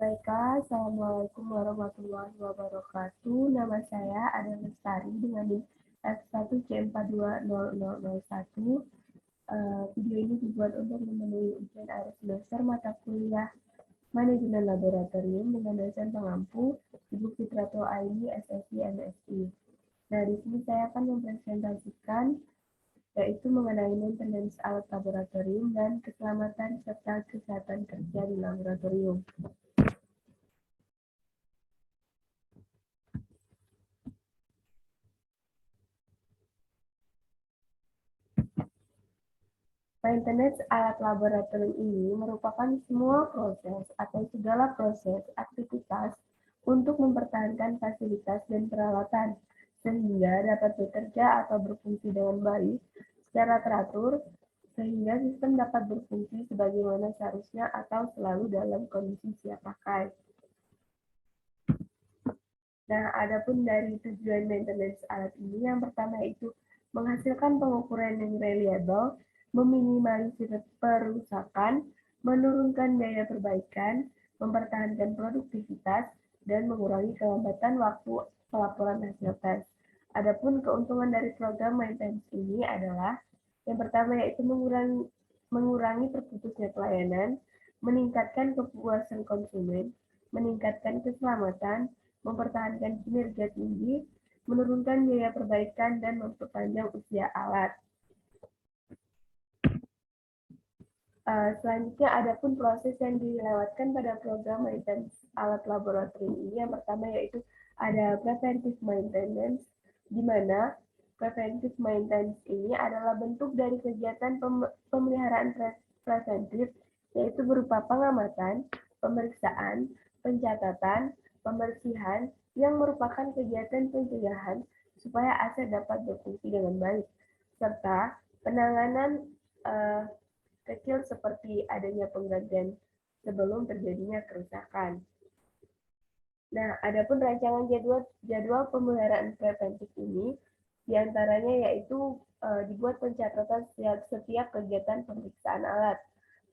Baiklah, Assalamualaikum warahmatullahi wabarakatuh. Nama saya Ada Lestari dengan NIM F1C420001. Video ini dibuat untuk memenuhi ujian akhir semester mata kuliah Manajemen Laboratorium dengan dosen pengampu Ibu Fitrato Aini, SSI, MSI. Nah, di sini saya akan mempresentasikan yaitu mengenai maintenance alat laboratorium dan keselamatan serta kesehatan kerja di laboratorium. Maintenance alat laboratorium ini merupakan semua proses atau segala proses aktivitas untuk mempertahankan fasilitas dan peralatan sehingga dapat bekerja atau berfungsi dengan baik secara teratur sehingga sistem dapat berfungsi sebagaimana seharusnya atau selalu dalam kondisi siap pakai. Nah, adapun dari tujuan maintenance alat ini, yang pertama itu menghasilkan pengukuran yang reliable, meminimalisir perusakan, menurunkan biaya perbaikan, mempertahankan produktivitas, dan mengurangi kelambatan waktu pelaporan hasil tes. Adapun keuntungan dari program maintenance ini adalah yang pertama yaitu mengurangi terputusnya pelayanan, meningkatkan kepuasan konsumen, meningkatkan keselamatan, mempertahankan kinerja tinggi, menurunkan biaya perbaikan, dan memperpanjang usia alat. Selanjutnya, adapun proses yang dilewatkan pada program maintenance alat laboratorium ini, yang pertama yaitu ada preventive maintenance, di mana preventive maintenance ini adalah bentuk dari kegiatan pemeliharaan preventif, yaitu berupa pengamatan, pemeriksaan, pencatatan, pembersihan, yang merupakan kegiatan pencegahan supaya aset dapat berfungsi dengan baik, serta penanganan kecil seperti adanya penggantian sebelum terjadinya kerusakan. Nah, adapun rancangan jadwal pemeliharaan preventif ini diantaranya yaitu dibuat pencatatan setiap kegiatan pemeriksaan alat,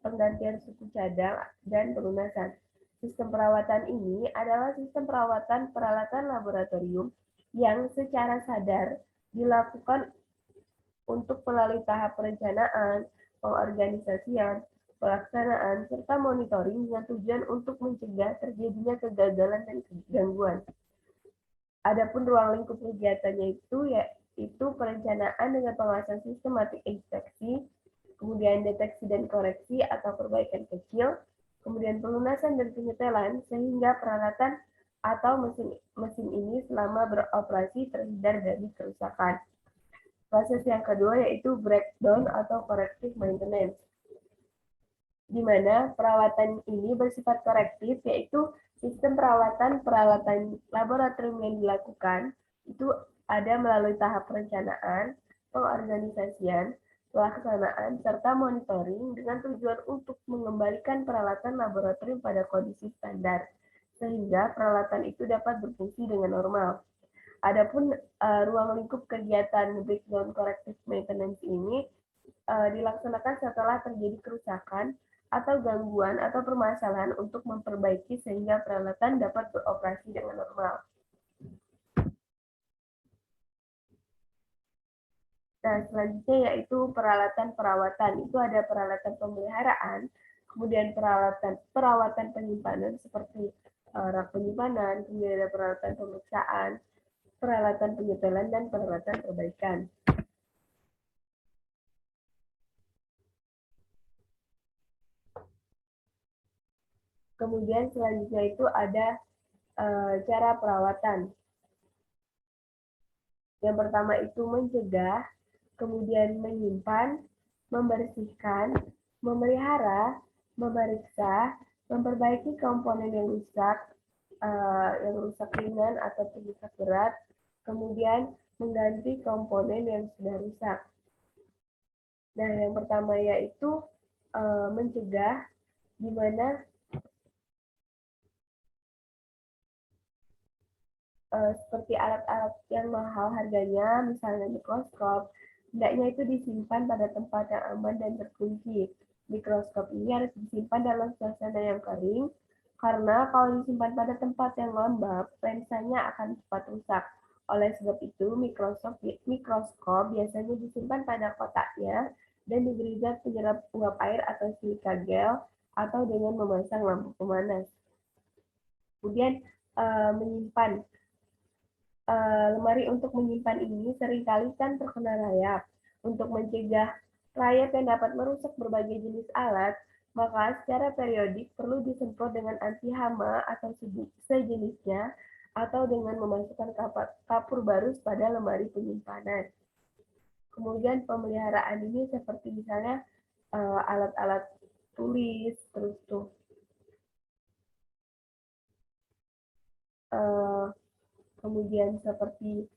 penggantian suku cadang, dan pelunasan. Sistem perawatan ini adalah sistem perawatan peralatan laboratorium yang secara sadar dilakukan untuk melalui tahap perencanaan, pengorganisasian, pelaksanaan, serta monitoring dengan tujuan untuk mencegah terjadinya kegagalan dan gangguan. Adapun ruang lingkup kegiatannya yaitu perencanaan dengan pengawasan sistematik inspeksi, kemudian deteksi dan koreksi atau perbaikan kecil, kemudian pelunasan dan penyetelan sehingga peralatan atau mesin ini selama beroperasi terhindar dari kerusakan. Proses yang kedua yaitu breakdown atau corrective maintenance, di mana perawatan ini bersifat korektif, yaitu sistem peralatan laboratorium yang dilakukan itu ada melalui tahap perencanaan, pengorganisasian, pelaksanaan, serta monitoring dengan tujuan untuk mengembalikan peralatan laboratorium pada kondisi standar, sehingga peralatan itu dapat berfungsi dengan normal. Adapun ruang lingkup kegiatan breakdown corrective maintenance ini dilaksanakan setelah terjadi kerusakan atau gangguan atau permasalahan untuk memperbaiki sehingga peralatan dapat beroperasi dengan normal. Nah, selanjutnya yaitu peralatan perawatan. Itu ada peralatan pemeliharaan, kemudian perawatan penyimpanan seperti rak penyimpanan, kemudian ada peralatan pemeriksaan, peralatan penyetelan, dan peralatan perbaikan. Kemudian selanjutnya itu ada cara perawatan. Yang pertama itu mencegah, kemudian menyimpan, membersihkan, memelihara, memeriksa, memperbaiki komponen yang rusak ringan atau rusak berat, kemudian mengganti komponen yang sudah rusak. Nah, yang pertama yaitu mencegah, di mana seperti alat-alat yang mahal harganya, misalnya mikroskop, hendaknya itu disimpan pada tempat yang aman dan terkunci. Mikroskop ini harus disimpan dalam suasana yang kering, Karena kalau disimpan pada tempat yang lembab, lensanya akan cepat rusak. Oleh sebab itu, mikroskop biasanya disimpan pada kotaknya dan diberi zat penyerap uap air atau silika gel atau dengan memasang lampu pemanas. Kemudian menyimpan lemari untuk menyimpan ini seringkali kan terkena rayap. Untuk mencegah rayap yang dapat merusak berbagai jenis alat, maka secara periodik perlu disemprot dengan anti hama atau sejenisnya atau dengan memasukkan kapur barus pada lemari penyimpanan. Kemudian pemeliharaan ini seperti misalnya alat-alat tulis, terus tuh kemudian seperti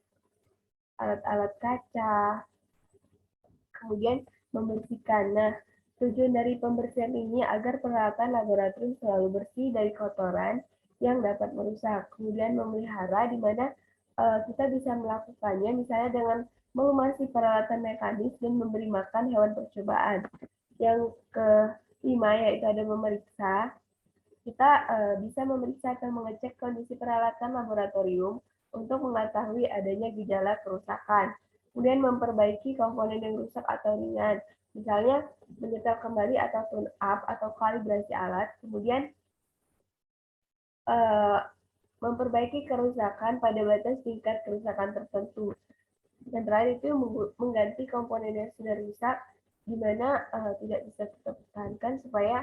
alat-alat kaca, kemudian membersihkan. Nah, tujuan dari pembersihan ini agar peralatan laboratorium selalu bersih dari kotoran yang dapat merusak. Kemudian memelihara di mana kita bisa melakukannya misalnya dengan melumasi peralatan mekanis dan memberi makan hewan percobaan. Yang kelima yaitu ada memeriksa. Kita bisa memeriksa atau mengecek kondisi peralatan laboratorium untuk mengetahui adanya gejala kerusakan. Kemudian memperbaiki komponen yang rusak atau ringan. Misalnya menyetel kembali atau tune up atau kalibrasi alat. Kemudian memperbaiki kerusakan pada batas tingkat kerusakan tertentu. Dan terakhir itu mengganti komponen yang sudah rusak di mana tidak bisa kita pertahankan supaya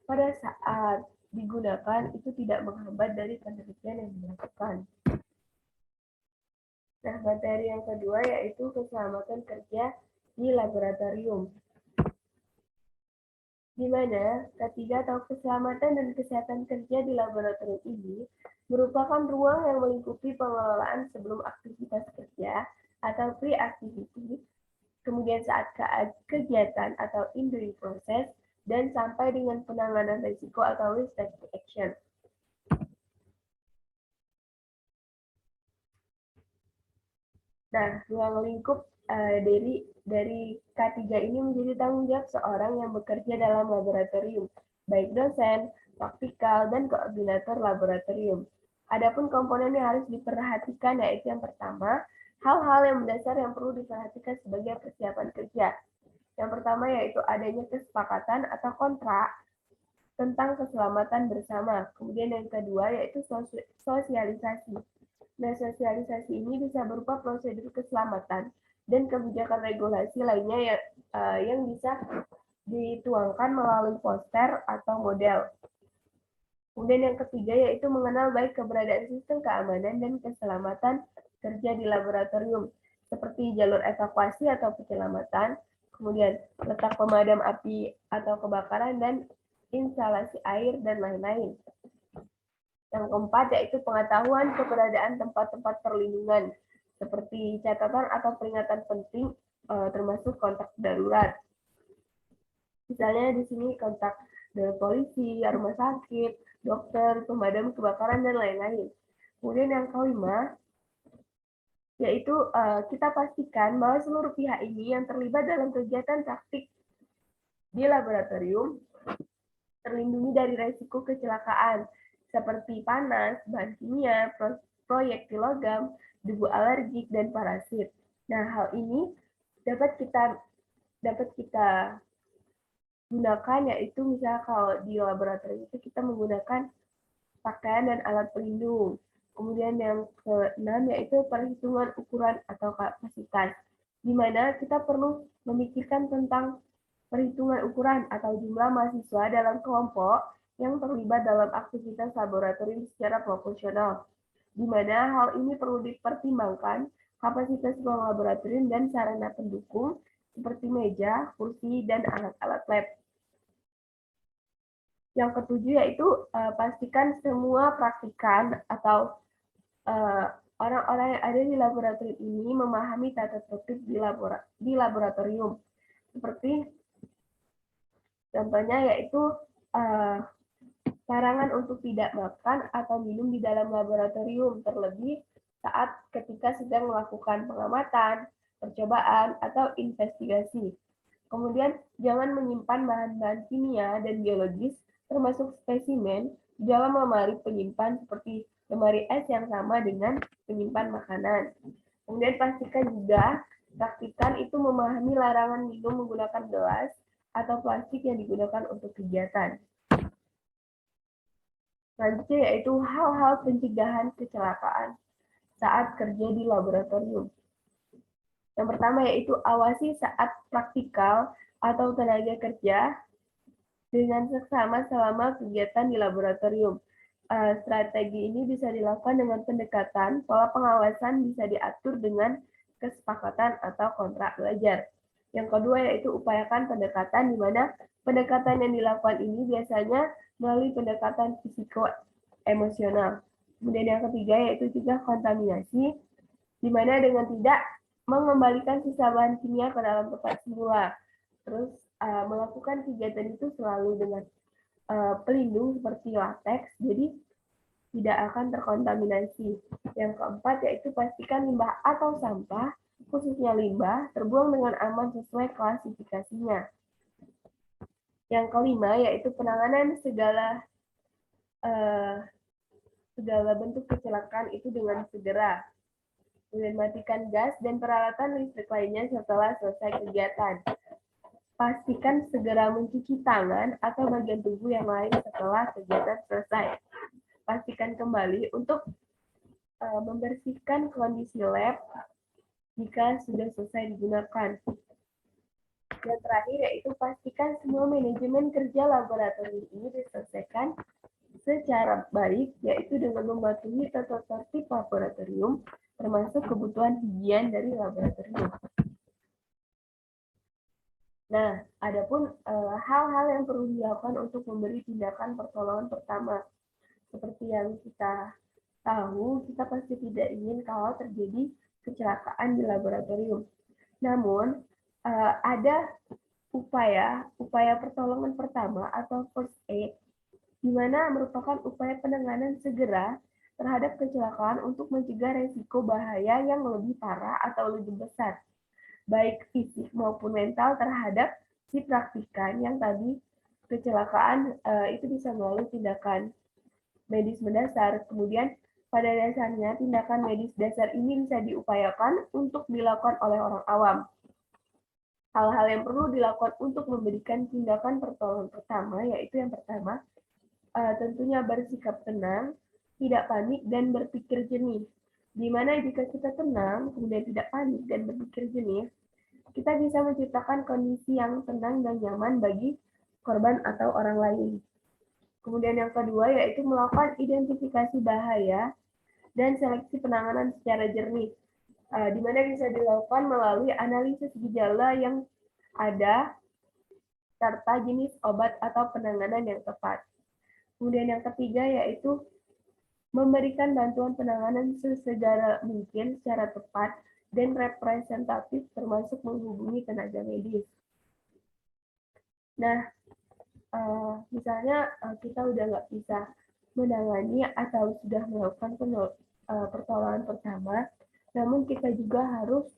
pada saat digunakan itu tidak menghambat dari penelitian yang dilakukan. Nah, materi yang kedua yaitu keselamatan kerja di laboratorium. Di mana ketiga atau keselamatan dan kesehatan kerja di laboratorium ini merupakan ruang yang melingkupi pengelolaan sebelum aktivitas kerja atau pre-activity, kemudian saat kegiatan atau in doing process, dan sampai dengan penanganan risiko atau risk action. Nah, ruang lingkup dari K3 ini menjadi tanggung jawab seorang yang bekerja dalam laboratorium, baik dosen, praktikal, dan koordinator laboratorium. Adapun komponen yang harus diperhatikan yaitu yang pertama, hal-hal yang mendasar yang perlu diperhatikan sebagai persiapan kerja. Yang pertama yaitu adanya kesepakatan atau kontrak tentang keselamatan bersama. Kemudian yang kedua yaitu sosialisasi. Nah, sosialisasi ini bisa berupa prosedur keselamatan dan kebijakan regulasi lainnya yang bisa dituangkan melalui poster atau model. Kemudian yang ketiga yaitu mengenal baik keberadaan sistem keamanan dan keselamatan kerja di laboratorium, seperti jalur evakuasi atau penyelamatan, kemudian letak pemadam api atau kebakaran, dan instalasi air, dan lain-lain. Yang keempat yaitu pengetahuan keberadaan tempat-tempat perlindungan, seperti catatan atau peringatan penting, termasuk kontak darurat. Misalnya di sini kontak dari polisi, rumah sakit, dokter, pemadam kebakaran, dan lain-lain. Kemudian yang kelima, yaitu kita pastikan bahwa seluruh pihak ini yang terlibat dalam kegiatan praktik di laboratorium terlindungi dari risiko kecelakaan, seperti panas, bahan kimia, proyektil logam, debu alergik, dan parasit. Nah, hal ini dapat kita gunakan yaitu misalnya kalau di laboratorium itu kita menggunakan pakaian dan alat pelindung. Kemudian yang keenam yaitu perhitungan ukuran atau kapasitas, di mana kita perlu memikirkan tentang perhitungan ukuran atau jumlah mahasiswa dalam kelompok yang terlibat dalam aktivitas laboratorium secara proporsional, di mana hal ini perlu dipertimbangkan kapasitas ruang laboratorium dan sarana pendukung seperti meja, kursi, dan alat-alat lab. Yang ketujuh yaitu pastikan semua praktikan atau orang-orang yang ada di laboratorium ini memahami tata tertib di laboratorium. Seperti contohnya yaitu larangan untuk tidak makan atau minum di dalam laboratorium, terlebih saat ketika sedang melakukan pengamatan, percobaan, atau investigasi. Kemudian jangan menyimpan bahan-bahan kimia dan biologis termasuk spesimen di dalam lemari penyimpan seperti lemari es yang sama dengan penyimpan makanan. Kemudian pastikan juga praktikan itu memahami larangan minum menggunakan gelas atau plastik yang digunakan untuk kegiatan. Selanjutnya yaitu hal-hal pencegahan kecelakaan saat kerja di laboratorium. Yang pertama yaitu awasi saat praktikal atau tenaga kerja dengan seksama selama kegiatan di laboratorium. Strategi ini bisa dilakukan dengan pendekatan, pola pengawasan bisa diatur dengan kesepakatan atau kontrak belajar. Yang kedua yaitu upayakan pendekatan, di mana pendekatan yang dilakukan ini biasanya melalui pendekatan fisiko-emosional. Kemudian yang ketiga yaitu juga kontaminasi, di mana dengan tidak mengembalikan sisa bahan kimia ke dalam tempat semula. Terus melakukan kegiatan itu selalu dengan pelindung seperti latex, jadi tidak akan terkontaminasi. Yang keempat yaitu pastikan limbah atau sampah, khususnya limbah, terbuang dengan aman sesuai klasifikasinya. Yang kelima yaitu penanganan segala bentuk kecelakaan itu dengan segera. Kemudian matikan gas dan peralatan listrik lainnya setelah selesai kegiatan. Pastikan segera mencuci tangan atau bagian tubuh yang lain setelah kegiatan selesai. Pastikan kembali untuk membersihkan kondisi lab jika sudah selesai digunakan. Dan terakhir yaitu pastikan semua manajemen kerja laboratorium ini diselesaikan secara baik, yaitu dengan mematuhi tata tertib laboratorium, termasuk kebutuhan higien dari laboratorium. Nah, adapun hal-hal yang perlu dilakukan untuk memberi tindakan pertolongan pertama. Seperti yang kita tahu, kita pasti tidak ingin kalau terjadi kecelakaan di laboratorium. Namun, ada upaya pertolongan pertama atau first aid, di mana merupakan upaya penanganan segera terhadap kecelakaan untuk mencegah resiko bahaya yang lebih parah atau lebih besar, baik fisik maupun mental terhadap si praktikan yang tadi kecelakaan itu bisa melalui tindakan medis mendasar. Kemudian pada dasarnya tindakan medis dasar ini bisa diupayakan untuk dilakukan oleh orang awam. Hal-hal yang perlu dilakukan untuk memberikan tindakan pertolongan pertama yaitu yang pertama tentunya bersikap tenang, tidak panik dan berpikir jernih. Di mana jika kita tenang, kemudian tidak panik dan berpikir jernih, kita bisa menciptakan kondisi yang tenang dan nyaman bagi korban atau orang lain. Kemudian yang kedua yaitu melakukan identifikasi bahaya dan seleksi penanganan secara jernih, di mana bisa dilakukan melalui analisis gejala yang ada serta jenis obat atau penanganan yang tepat. Kemudian yang ketiga yaitu memberikan bantuan penanganan sesegera mungkin secara tepat dan representatif, termasuk menghubungi tenaga medis. Nah, misalnya kita udah nggak bisa menangani atau sudah melakukan pertolongan pertama, namun kita juga harus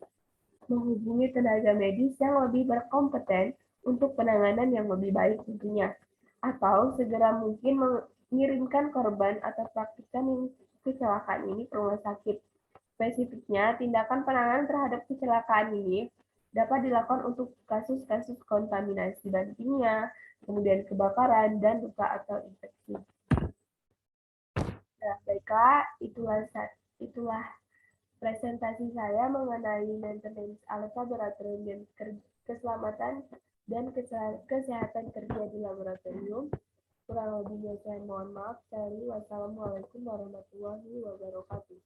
menghubungi tenaga medis yang lebih berkompeten untuk penanganan yang lebih baik tentunya, atau segera mungkin mengirimkan korban atau praktikan yang kecelakaan ini ke rumah sakit. Spesifiknya, tindakan penanganan terhadap kecelakaan ini dapat dilakukan untuk kasus-kasus kontaminasi bahan kimia, kemudian kebakaran, dan luka atau infeksi. Nah, baiklah, itulah presentasi saya mengenai maintenance alat laboratorium dan keselamatan dan kesehatan kerja di laboratorium. Kurang lebihnya saya mohon maaf. Wassalamualaikum warahmatullahi wabarakatuh.